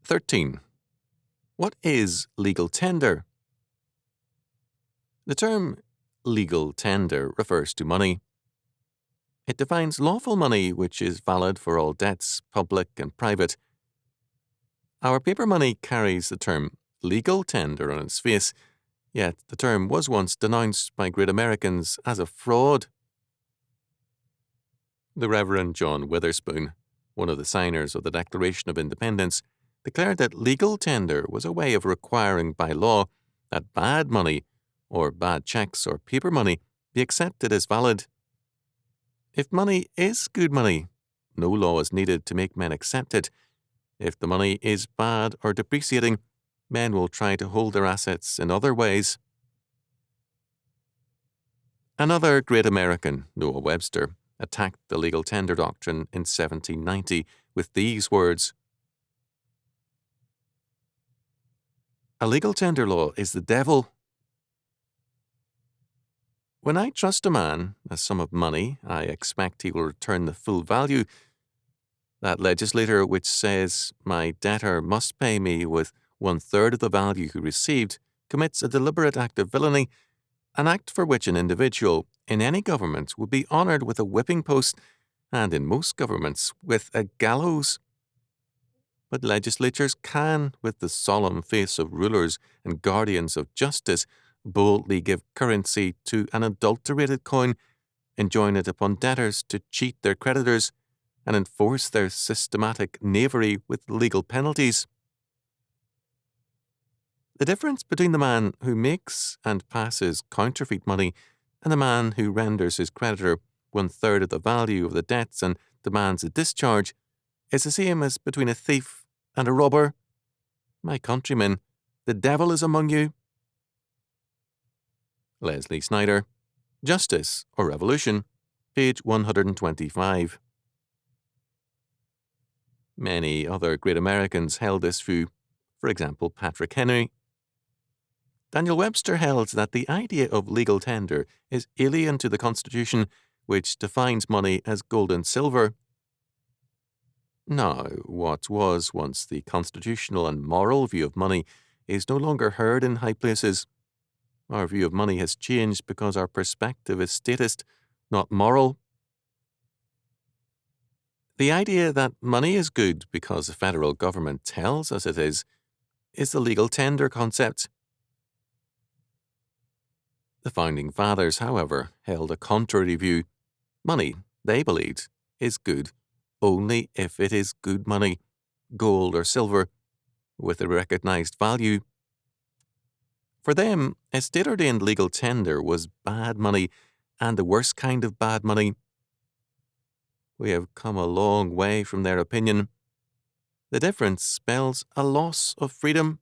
13. What is legal tender? The term legal tender refers to money. It defines lawful money which is valid for all debts, public and private. Our paper money carries the term legal tender on its face, yet the term was once denounced by great Americans as a fraud. The Reverend John Witherspoon, one of the signers of the Declaration of Independence, declared that legal tender was a way of requiring by law that bad money, or bad checks or paper money, be accepted as valid. If money is good money, no law is needed to make men accept it. If the money is bad or depreciating, men will try to hold their assets in other ways. Another great American, Noah Webster, attacked the legal tender doctrine in 1790 with these words: "A legal tender law is the devil. When I trust a man a sum of money, I expect he will return the full value. That legislator which says my debtor must pay me with 1/3 of the value he received commits a deliberate act of villainy, an act for which an individual in any government would be honoured with a whipping post, and in most governments with a gallows. But legislatures can, with the solemn face of rulers and guardians of justice, boldly give currency to an adulterated coin, enjoin it upon debtors to cheat their creditors, and enforce their systematic knavery with legal penalties. The difference between the man who makes and passes counterfeit money and the man who renders his creditor 1/3 of the value of the debts and demands a discharge is the same as between a thief and a robber. My countrymen, the devil is among you." Leslie Snyder, Justice or Revolution, page 125. Many other great Americans held this view, for example, Patrick Henry. Daniel Webster held that the idea of legal tender is alien to the Constitution, which defines money as gold and silver. Now, what was once the constitutional and moral view of money is no longer heard in high places. Our view of money has changed because our perspective is statist, not moral. The idea that money is good because the federal government tells us it is the legal tender concept. The Founding Fathers, however, held a contrary view. Money, they believed, is good only if it is good money, gold or silver, with a recognized value. For them, a state-ordained legal tender was bad money, and the worst kind of bad money. We have come a long way from their opinion. The difference spells a loss of freedom.